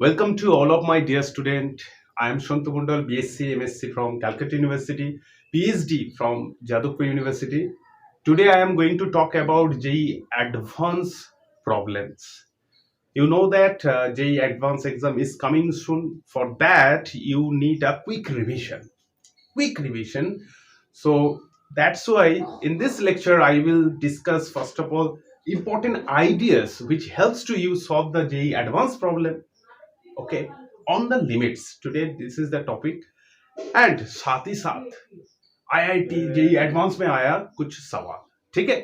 Welcome to all of my dear students. I am Shantu Mundal, BSc, MSc from Calcutta University, PhD from Jadavpur University. Today I am going to talk about JEE Advanced problems. You know that JEE Advanced exam is coming soon. For that, you need a quick revision. Quick revision. So that's why in this lecture I will discuss first of all important ideas which helps to you solve the JEE Advanced problem. Okay, on the limits today this is the topic and साथ ही साथ IIT JEE advance में आया कुछ सवाल. ठीक है,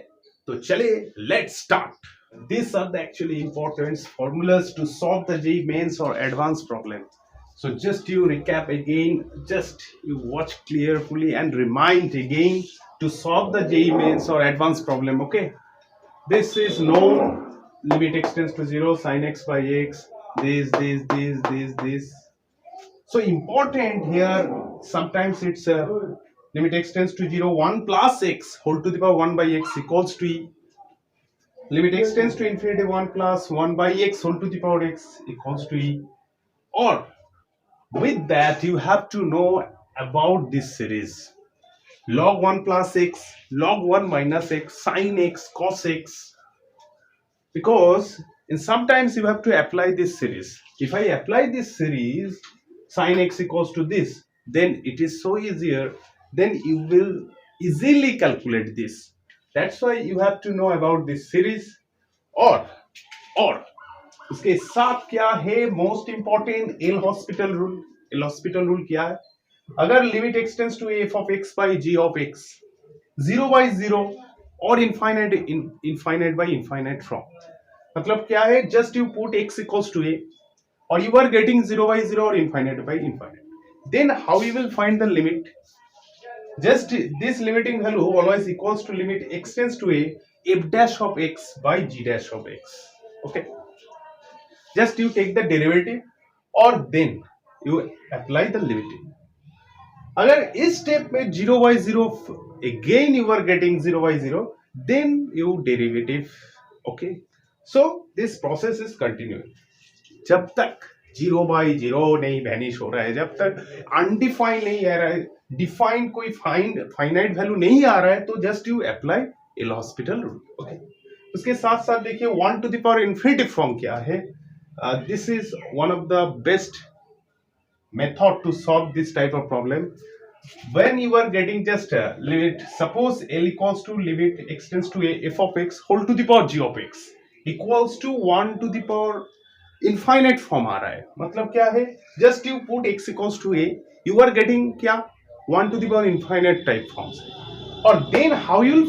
तो चले let's start. These are the actually important formulas to solve the JEE mains or advanced problem. So just you recap again, just you watch carefully and remind again to solve the JEE mains or advanced problem. Okay, this is known. Limit extends to 0, sin x by x, this. So important here, sometimes it's limit extends to 0, 1 plus x whole to the power 1 by x equals to e. Limit extends to infinity, 1 plus 1 by x whole to the power x equals to e. Or with that you have to know about this series. Log 1 plus x, log 1 minus x, sin x, cos x. Because in sometimes you have to apply this series. If I apply this series, sin x equals to this, then it is so easier, then you will easily calculate this. That's why you have to know about this series. और उसके साथ क्या है most important L hospital rule. L hospital rule क्या है? अगर limit extends to F of X by G of X 0 by 0 और infinite by infinite from, मतलब क्या है? Just you put x equals to a or you are getting 0 by 0 or infinite by infinite. Then how you will find the limit? Just this limiting value always equals to limit x tends to a f dash of x by g dash of x. Okay, just you take the derivative or then you apply the limiting. अगर इस step में 0 by 0 again you are getting 0 by 0, then you derivative. Okay, so this process is continuing. जब तक 0 by 0 नहीं vanish हो रहा है, जब तक अनडिफाइंड नहीं आ रहा है, डिफाइंड कोई फाइनाइट वैल्यू नहीं आ रहा है, तो just you apply L hospital rule. Okay, उसके साथ साथ देखिए 1 to the power infinity form क्या है. This is one of the best method to solve this type of problem. When you are getting just limit, suppose L equals to limit extends to a f of x whole to the power g of x equals to 1 to the power infinite form आ रहा है. मतलब क्या है? Just you put x equals to a, you are getting क्या? 1 to the power infinite type forms. और then how you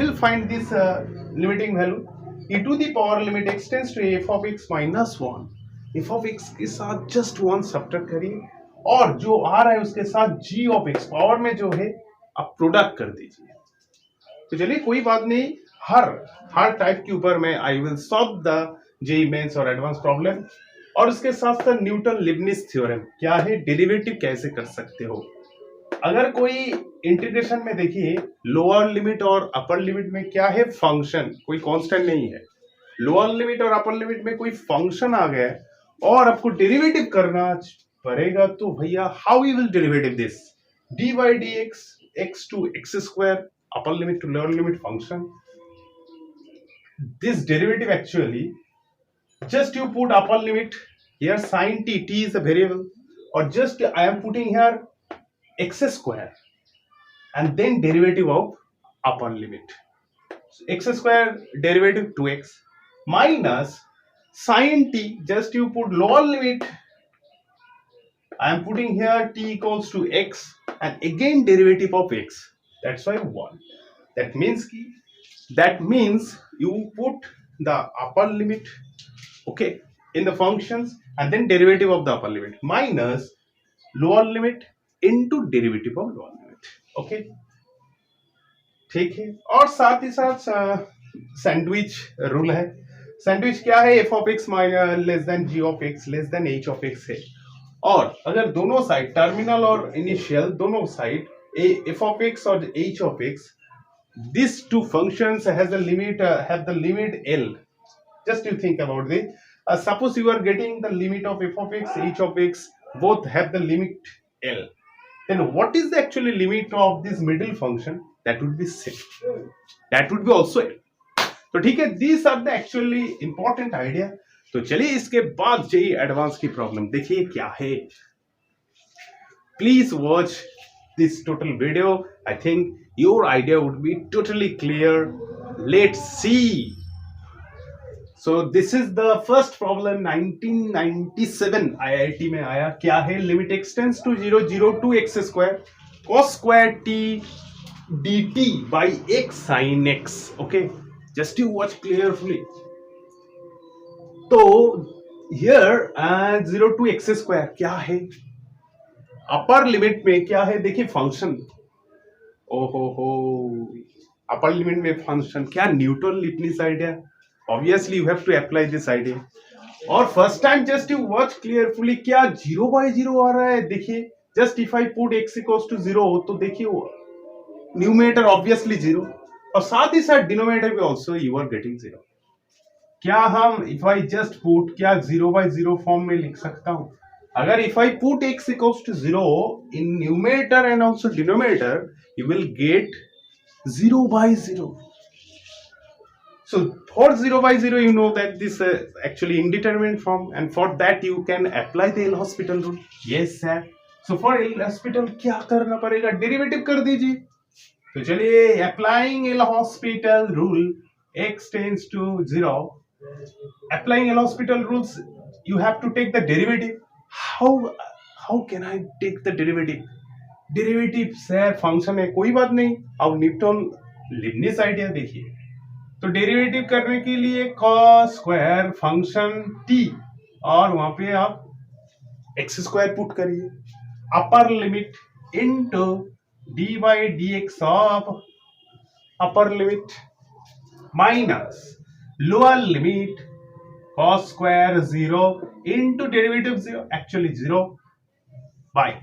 will find this limiting value? e to the power limit extends to a f of x minus 1, f of x के साथ just 1 subtract करिए और जो आ रहा है उसके साथ g of x पावर में जो है आप प्रोडक्ट कर दीजिए. तो चलिए कोई बात नहीं, हर टाइप के ऊपर मैं I will solve the JEE mains और एडवांस प्रॉब्लम. और उसके साथ साथ न्यूटन लिबनिज थ्योरम क्या है, डेरिवेटिव कैसे कर सकते हो. अगर कोई इंटीग्रेशन में देखिए लोअर लिमिट और अपर लिमिट में क्या है, फंक्शन, कोई कांस्टेंट नहीं है. लोअर लिमिट और अपर लिमिट में कोई फंक्शन आ गया है और आपको डेरिवेटिव करना पड़ेगा, तो भैया how you will derivative this? D by D X, X to X square, upper limit to lower limit function. This derivative actually, just you put upper limit here, sin t is a variable, or just I am putting here x square and then derivative of upper limit. So x square derivative 2x minus sin t, just you put lower limit, I am putting here t equals to x and again derivative of x, that's why 1. That means you put the upper limit, okay, in the functions and then derivative of the upper limit minus lower limit into derivative of lower limit. Okay, ठीक है. और साथ ही साथ sandwich rule है. Sandwich क्या है? f of x less than g of x less than h of x है. और अगर दोनों साइड टर्मिनल और इनिशियल दोनों साइड f of x और h of x, these two functions have the limit L. Just you think about this. Suppose you are getting the limit of f of x, h of x, both have the limit L. Then what is the actually limit of this middle function? That would be 6. That would be also L. तो ठीक है, these are the actually important idea. तो चलिए इसके बाद JEE advance की problem देखिए क्या है. Please watch this total video. I think your idea would be totally clear. Let's see. So this is the first problem 1997 IIT में आया. क्या है? Limit extends to 0 0 to X square cos square t dt by x sin x. Okay, just you watch carefully. तो here 0 to x square क्या है? अपर limit में क्या है? देखिए फंक्शन. ओहो, अपर लिमिट में फंक्शन क्या? Newton Leibniz idea. Obviously you have to apply this idea. और first time just you watch clearfully. क्या 0 by 0 आ रहा है? देखिए just if I put x equals to 0 तो देखिए न्यूमरेटर ऑब्वियसली 0 और साथ ही साथ डिनोमिनेटर भी ऑल्सो यू आर गेटिंग 0. क्या हम इफ आई जस्ट पुट क्या 0 by 0 फॉर्म में लिख सकता हूं? अगर if I put x equals to 0 in numerator and also denominator you will get 0 by 0. So for 0 by 0 you know that this actually indeterminate form, and for that you can apply the L'Hospital rule. Yes sir. So for L'Hospital क्या करना पड़ेगा? Derivative कर दीजिए. तो चलिए applying L'Hospital rule x tends to 0. Applying L'Hospital rules you have to take the derivative. How can I take the derivative? Derivative से function है कोई बात नहीं. अब न्यूटन लीबनिज आइडिया देखिए. तो डेरिवेटिव करने के लिए cos स्क्वायर फंक्शन t और वहां पे आप x स्क्वायर पुट करिए. Upper limit into dy dx of upper limit minus lower limit cos square 0 into derivative 0 actually 0 by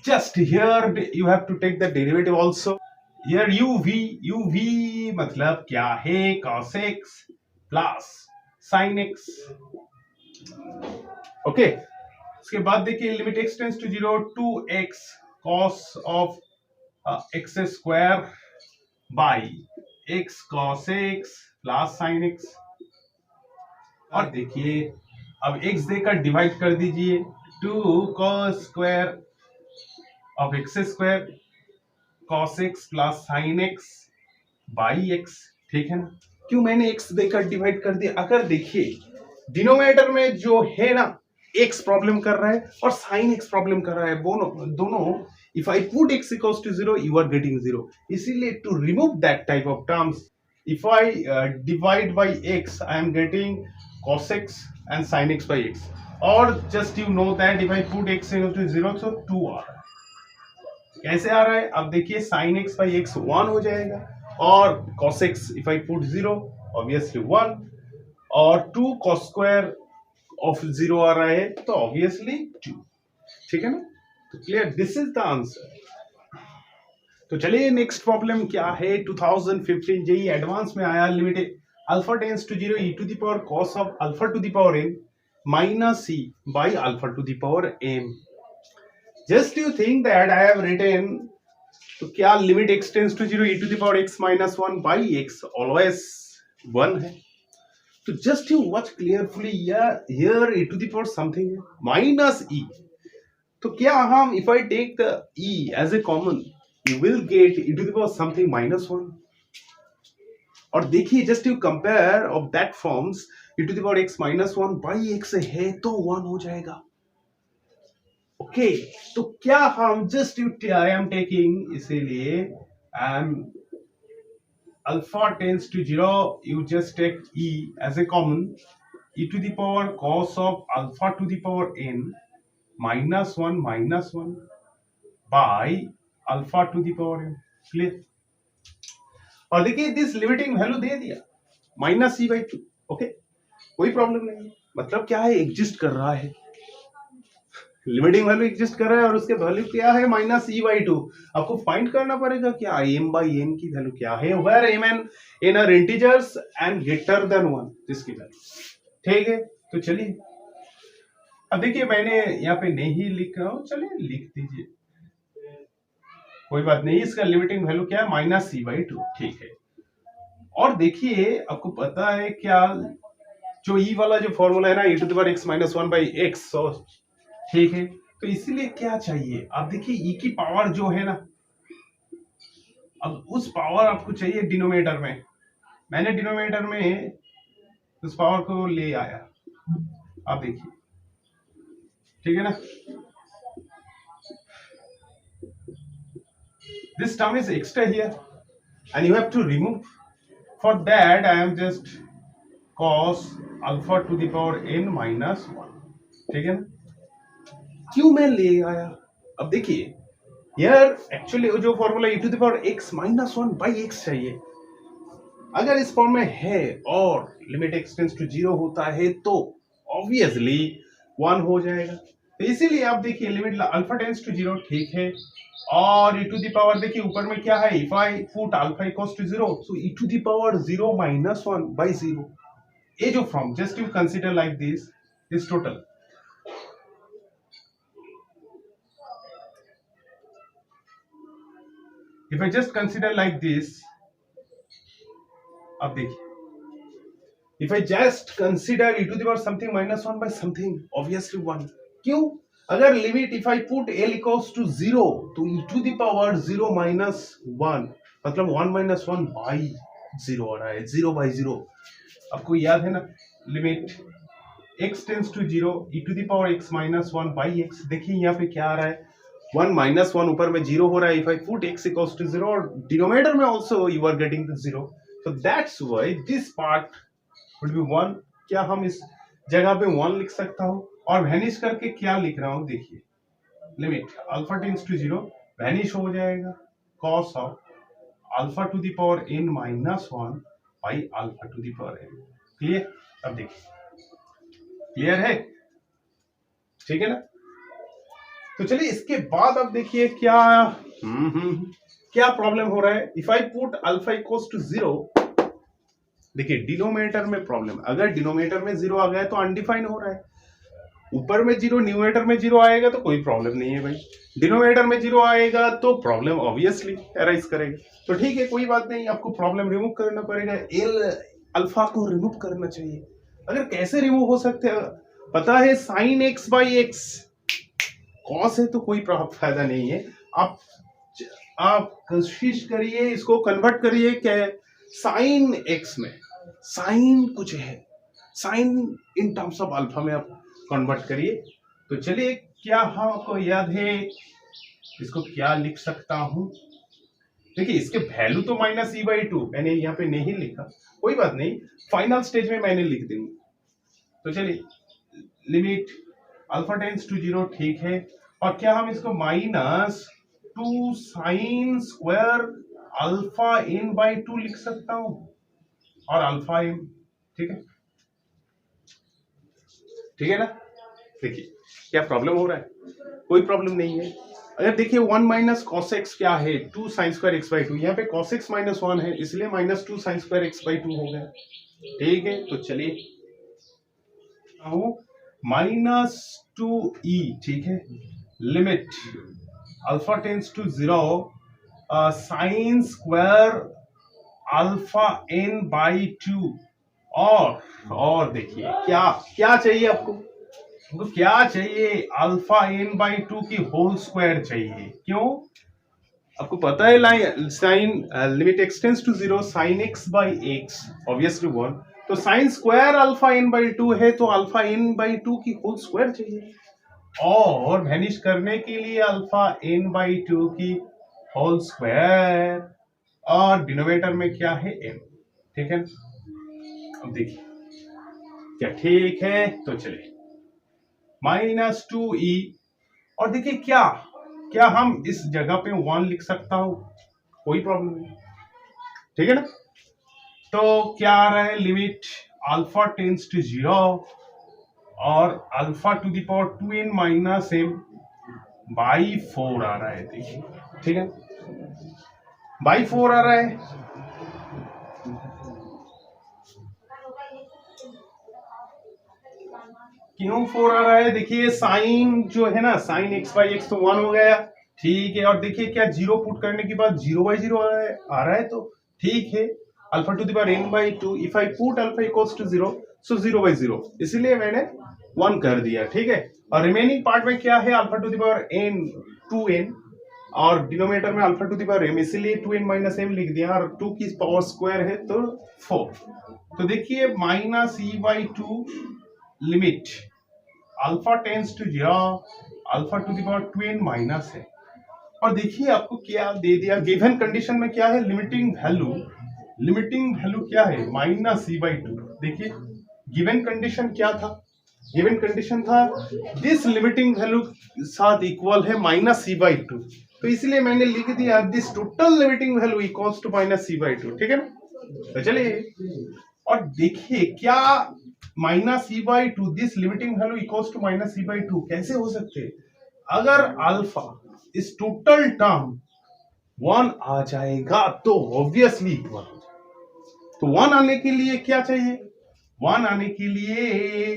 just here you have to take the derivative also. Here uv मतलब क्या है? cos x plus sin x. Okay, उसके बाद देखिए limit x tends to 0 to x cos of x square by x cos x plus sin x. और देखिए अब x देकर डिवाइड कर दीजिए. 2 cos square of x square cos x plus sin x by x. ठीक है ना? क्यों मैंने x देकर डिवाइड कर दिया? अगर देखिए डिनोमिनेटर में जो है ना x प्रॉब्लम कर रहा है और sin x प्रॉब्लम कर रहा है. दोनों if I put x equals to 0 you are getting 0. इसीलिए to remove that type of terms if I divide by x I am getting cos x and sin x by x. और just you know that if I put x equal to 0 तो 2 आ रहा है. कैसे आ रहा है? अब देखिए sin x by x 1 हो जाएगा और cos x if I put 0 obviously 1 और 2 cos square of 0 आ रहा है तो obviously 2. ठीक है ना? तो clear, this is the answer. तो चलिए नेक्स्ट प्रॉब्लम क्या है? 2015 जेई एडवांस में आया. Limit alpha tends to 0 e to the power cos of alpha to the power n minus c by alpha to the power m. Just you think that I have written तो क्या limit x tends to 0 e to the power x minus 1 by x always 1 है. तो just you watch clearfully. Here e to the power something है minus e. तो क्या हम if I take the e as a common you will get e to the power something minus 1. और देखिए just you compare of that forms e to the power x minus 1 by x है तो 1 हो जाएगा. Okay तो क्या हम just I am taking इसीलिए alpha tends to 0 you just take e as a common e to the power cos of alpha to the power n minus 1 by alpha to the power n. Clear? और देखिए this limiting value दे दिया minus e by 2. Okay कोई problem नहीं है. मतलब क्या है? एग्जिस्ट कर रहा है. लिमिटिंग वैल्यू एग्जिस्ट कर रहा है और उसके वैल्यू क्या है? Minus e by 2. आपको फाइंड करना पड़ेगा क्या m बाई n की वैल्यू क्या है. Where m n in are integers and greater than 1 जिसकी वैल्यू. ठीक है. तो चलिए अब देखिए, मैंने यहाँ पे नहीं लिख रहा हूँ, चलिए लिख दीजिए, कोई बात नहीं। इसका लिमिटिंग वैल्यू क्या है, -c/2, ठीक है। और देखिए आपको पता है क्या, जो ई वाला जो फॉर्मूला है ना, e⁻x-1/x, ठीक है। तो इसीलिए क्या चाहिए, अब देखिए ई की पावर जो है ना, अब उस पावर आपको चाहिए डिनोमिनेटर में। मैंने डिनोमिनेटर में उस पावर को ले आया, आप देखिए, ठीक है ना। This term is extra here and you have to remove. For that I am just cos alpha to the power n-1, ठीक है ना। क्यों मैं ले आया, अब देखिए यार, एक्चुअली जो फॉर्मूला e⁻x-1/x चाहिए, अगर इस फॉर्म में है और लिमिट x टेंड्स टू 0 होता है तो ऑब्वियसली 1 हो जाएगा। तो इसीलिए आप देखिए लिमिट अल्फा टेंड्स टू 0, ठीक है। और e टू द पावर देखिए ऊपर में क्या है, if I put alpha equals to 0, so e to the power 0-1/0। ये जो form, just you consider like this total, if I just consider like this, अब देखिए, if I just consider e to the power something -1 by something, obviously 1। क्यों, अगर limit if I put l equals to 0, तो e to the power 0-1, मतलब 1-1/0 आ रहा है, 0/0। आपको याद है ना, limit x tends to 0, e to the power x-1/x। देखिए यहाँ पे क्या आ रहा है, 1-1 ऊपर में 0 हो रहा है। If I put x equals to 0 और डिनोमिनेटर में also you are getting the 0, so that's why this part would be 1। क्या हम इस जगह पे 1 लिख सकता हूँ, और वैनिश करके क्या लिख रहा हूँ, देखिए limit alpha tends to 0, vanish हो जाएगा cos of alpha to the power n-1 by alpha to the power n। Clear, अब देखिए क्लियर है, ठीक है ना। तो चलिए इसके बाद अब देखिए क्या क्या प्रॉब्लम हो रहा है। If I put alpha equals to 0, देखिए डिनोमिनेटर में प्रॉब्लम, अगर डिनोमिनेटर में 0 आ गया तो अनडिफाइंड हो रहा है। ऊपर में 0, न्यूमरेटर में 0 आएगा तो कोई प्रॉब्लम नहीं है भाई, डिनोमिनेटर में 0 आएगा तो प्रॉब्लम ऑब्वियसली अराइज करेगा। तो ठीक है, कोई बात नहीं, आपको प्रॉब्लम रिमूव करना पड़ेगा, एल अल्फा को रिमूव करना चाहिए। अगर कैसे रिमूव हो सकते हैं, पता है साइन x/x, कॉस है तो कोई फायदा नहीं है। आप कोशिश करिए, इसको कन्वर्ट करिए क्या साइन x में, साइन कुछ है, sine in terms of alpha में आप कन्वर्ट करिए। तो चलिए, क्या आपको याद है, इसको क्या लिख सकता हूं, देखिए इसके वैल्यू तो -e/2 मैंने यहाँ पे नहीं लिखा, कोई बात नहीं, फाइनल स्टेज में मैंने लिख दूंगा। तो चलिए लिमिट अल्फा टेंड्स टू 0, ठीक है। और क्या हम इसको -2 साइन स्क्वायर अल्फा n/2 लिख सकता हूं, और अल्फा n, ठीक है, ठीक है ना। देखिए क्या प्रॉब्लम हो रहा है, कोई प्रॉब्लम नहीं है। अगर देखिए 1 - cos x क्या है, 2 sin square x/2, यहाँ पे cos x -1 है, इसलिए -2 sin square x/2 हो गया, ठीक है। तो चलिए -2e, ठीक है, limit alpha tends to 0 sine square alpha n/2। और देखिए क्या क्या चाहिए आपको, क्या चाहिए, अल्फा n/2 की होल स्क्वायर चाहिए। क्यों, आपको पता है line sine limit x tends to 0 sine x/x obviously 1, तो साइन स्क्वायर अल्फा n/2 है, तो अल्फा n/2 की होल स्क्वायर चाहिए। और वैनिश करने के लिए अल्फा n/2 की होल स्क्वायर, और डिनोमिनेटर में क्या है m, ठीक है। अब देखिए क्या ठीक है, तो चलिए -2e, और देखिए क्या क्या हम इस जगह पे 1 लिख सकता हूं, कोई प्रॉब्लम नहीं, ठीक है ना। तो क्या आ रहा है, लिमिट अल्फा टेंड्स टू 0 और alpha to the power 2n - m/4 आ रहा है, देखिए, ठीक है, /4 आ रहा है। क्यों 4 आ रहा है? देखिए साइन जो है ना, साइन एक्स बाई एक्स तो 1 हो गया, ठीक है। और देखिए क्या 0 पुट करने के बाद 0/0 आ रहा है तो ठीक है। Alpha to the power n by 2, if I put alpha equals to 0, so 0/0, इसलिए मैंने 1 कर दिया, ठीक है। और रिमेनिंग पार्ट में क्या है, alpha to the power n 2n, और डिनोमिनेटर में alpha to the power m, इसीलिए 2n माइनस m लिख दिया, और 2 की पावर स्क्वायर है तो 4। तो देखिए minus e/2 limit alpha tends to 0, alpha to the power 2n minus है। और देखिए आपको क्या दे दिया, गिवन कंडीशन में क्या है, लिमिटिंग वैल्यू क्या है, -c/2। देखिए गिवन कंडीशन क्या था, गिवन कंडीशन था दिस लिमिटिंग वैल्यू साथ इक्वल है -c/2, तो इसलिए मैंने लिख दिया this total limiting value equals to -c/2, ठीक है ना। तो चलिए और देखिए क्या -c/2, this limiting value equals to -c/2 कैसे हो सकते हैं, अगर अल्फा इस टोटल टर्म 1 आ जाएगा तो ऑब्वियसली 1, तो 1 आने के लिए क्या चाहिए, 1 आने के लिए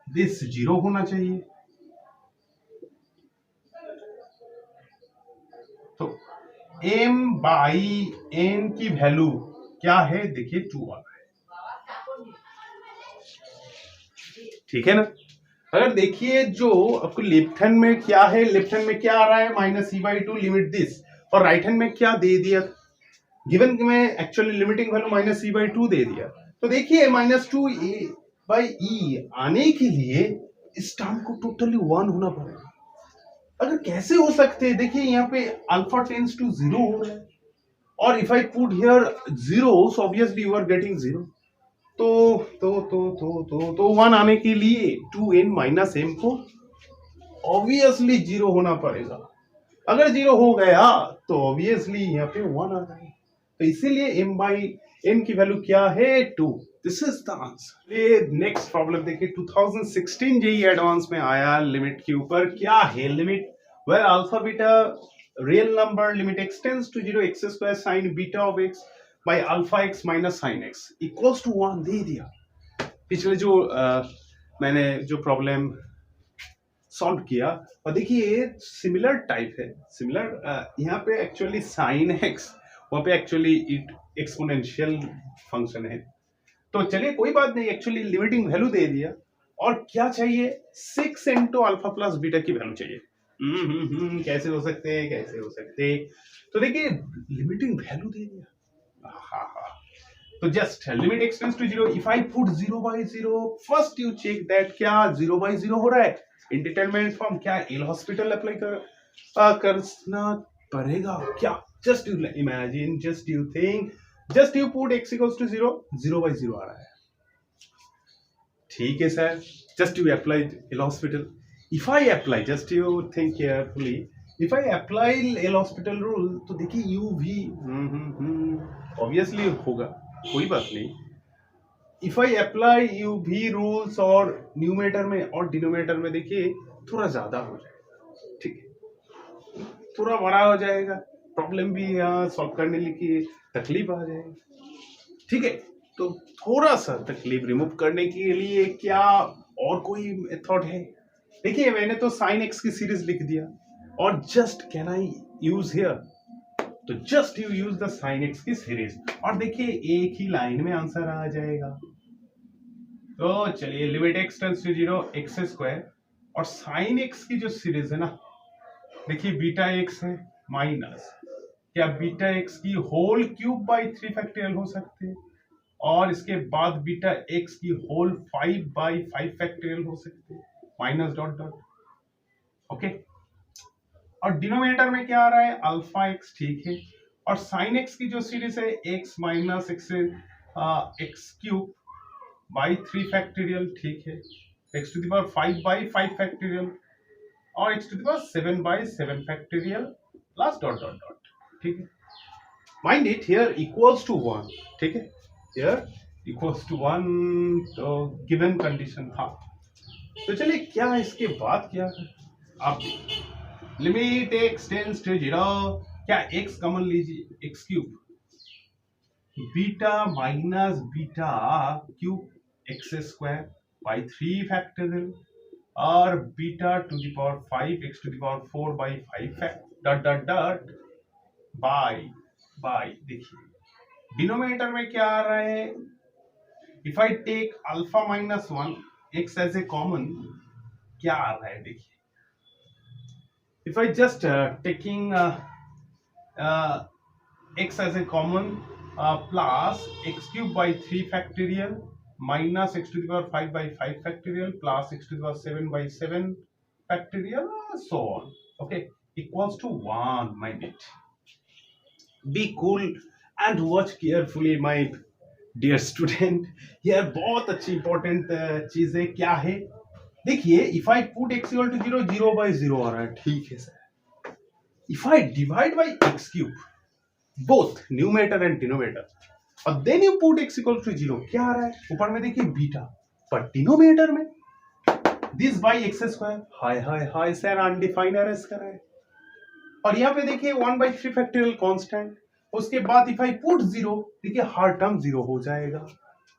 दिस 0 होना चाहिए। तो m बाई n की वैल्यू क्या है, देखिए 2 आ रहा है, ठीक है ना। अगर देखिए जो आपको लेफ्ट हैंड में क्या है, लेफ्ट हैंड में क्या आ रहा है, -c/2 लिमिट दिस, और राइट हैंड में क्या दे दिया, गिवन में एक्चुअली लिमिटिंग वैल्यू -c/2 दे दिया। तो देखिए -2a/e आने के लिए इस टर्म को टोटली 1 होना पड़ेगा। अगर कैसे हो सकते हैं, देखिए यहाँ पे अल्फा टेंस टू 0 हो रहा है, और if I put here 0, so obviously you are getting 0। तो 1 आने के लिए 2n माइनस m को ऑब्वियसली 0 होना पड़ेगा। अगर 0 हो गया तो ऑब्वियसली यहाँ पे 1 आ जाएगा, तो इसीलिए m बाई n की वैल्यू क्या है, 2। This is the answer. ये नेक्स्ट प्रॉब्लम देखिए 2016 जेई एडवांस में आया, लिमिट के ऊपर क्या है, limit where alpha beta real number, limit x tends to 0, x square sine beta of x by alpha x minus sine x equals to 1 दे दिया। पिछले जो मैंने जो प्रॉब्लम सॉल्व किया, और देखिए सिमिलर टाइप है, सिमिलर यहाँ पे एक्चुअली साइन एक्स, वहाँ पे एक्चुअली इट एक्सपोनेंशियल फंक्शन है। तो चलिए कोई बात नहीं, एक्चुअली लिमिटिंग वैल्यू दे दिया, और क्या चाहिए, 6 इंटू अल्फा प्लस बीटा की वैल्यू चाहिए। कैसे हो सकते हैं, कैसे हो सकते, तो देखिए लिमिटिंग वैल्यू दे दिया, हाँ। तो just limit x tends to 0, if I put 0/0, first you check that क्या 0/0 हो रहा है, इंडिटरमिनेट फॉर्म क्या एल हॉस्पिटल अप्लाई करना पड़ेगा क्या, just you imagine, just you think, just you put x equals to 0, 0/0 आ रहा है, ठीक है sir, just you apply L'Hospital, if I apply, just you think carefully, if I apply L hospital rule, तो देखिए you भी obviously होगा, कोई बात नहीं। इफ आई अप्लाई यू भी रूल्स, और न्यूमेटर में और डिनोमिनेटर में देखिए थोड़ा ज्यादा हो जाएगा, ठीक है, थोड़ा बड़ा हो जाएगा, प्रॉब्लम भी यहाँ सॉल्व करने की तकलीफ आ जाएगी, ठीक है। तो थोड़ा सा तकलीफ रिमूव करने के लिए क्या और कोई मेथड है, देखिए मैंने तो साइन एक्स की सीरीज लिख दिया, और just can I use here, तो just you use the sine x की सीरीज, और देखिए एक ही लाइन में आंसर आ जाएगा। तो चलिए limit x tends to 0, x square, और साइन x की जो सीरीज है ना, देखिए बीटा x है माइनस, क्या बीटा x की होल क्यूब बाई 3 फैक्टोरियल हो सकते हैं, और इसके बाद बीटा x की होल 5/5 फैक्टोरियल हो सकते हैं, माइनस डॉट डॉट, ओके। और डिनोमिनेटर में क्या आ रहा है, अल्फा x, ठीक है, और साइन x की जो सीरीज है x minus x cube by 3 factorial, ठीक है, x to the power 5/5 factorial, और x to the power 7/7 factorial, plus dot dot dot, ठीक है। Mind it here equals to 1, ठीक है, हियर इक्वल्स टू 1, तो गिवन कंडीशन था। तो चलिए क्या इसके बाद क्या है, आप लिमिट x टेंड्स टू 0, क्या x कॉमन लीजिए, x cube beta minus beta cube x square by 3 factorial, और beta to the power 5 x to the power 4 by 5 dot dot dot by देखिए डिनोमिनेटर में क्या आ रहा है, if I take alpha minus 1 x as a common क्या आ रहा है देखिए, if I just taking x as a common plus x cube by 3 factorial minus x to the power 5 by 5 factorial plus x to the power 7 by 7 factorial so on, okay, equals to 1 my mate. Be cool and watch carefully my dear student. here बहुत अच्छी important चीज है, क्या है देखिए, if I put x equal to 0 0 by 0 आ रहा है, ठीक है sir, if I divide by x cube both numerator and denominator और then you put x equal to 0 क्या आ रहा है, ऊपर में देखिए बीटा, पर डिनोमिनेटर में this by x square, hi hi hi sir undefined errors कर रहा है, और यहाँ पे देखिए 1 by 3 फैक्टोरियल कांस्टेंट, उसके बाद इफ आई पुट 0 देखिए हर टर्म 0 हो जाएगा,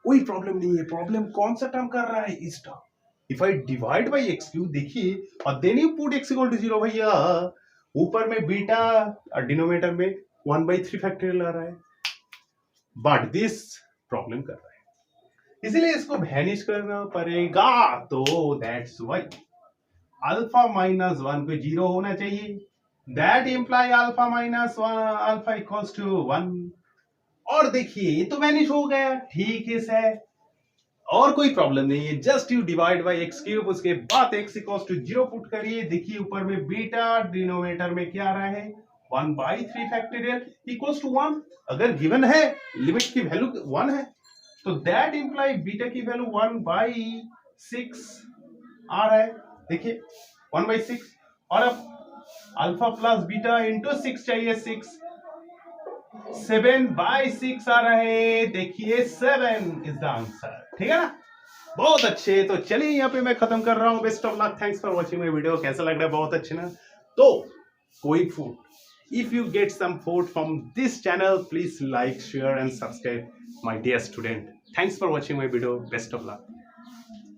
कोई प्रॉब्लम नहीं है, प्रॉब्लम कौन सा टर्म कर रहा है, इस term, if I divide by x cube देखिए और then you put x equal to 0 भैया, ऊपर में बीटा और डिनोमिनेटर में 1 by 3 फैक्टोरियल आ रहा है, बट दिस प्रॉब्लम कर रहा है, इसीलिए इसको वैनिश करना पड़ेगा, तो दैट्स व्हाई अल्फा माइनस 1 को 0 होना चाहिए, that imply alpha minus 1 alpha equals to 1, और देखिए ये तो वैनिश हो गया, ठीक है सर, और कोई प्रॉब्लम नहीं है, just you divide by x cube, उसके बाद x इक्वल्स टू 0 पुट करिए, देखिए ऊपर में बीटा, डिनोमिनेटर में क्या आ रहा है 1 by 3 फैक्टोरियल इक्वल्स टू 1, अगर गिवन है लिमिट की वैल्यू 1 है तो दैट इंप्लाई बीटा की वैल्यू 1 by 6 आ रहा है, देखिए 1 by 6, और अब अल्फा प्लस बीटा इंटू 6 चाहिए, 6 7 by 6 आ रहा है, देखिए 7 इज द आंसर, ठीक है ना, बहुत अच्छे, तो चलिए यहाँ पे मैं खत्म कर रहा हूँ, best of luck, thanks for watching my video, कैसा लग रहा है, बहुत अच्छे ना, तो कोई food, if you get some food from this channel, please like, share and subscribe my dear student. Thanks for watching my video, best of luck.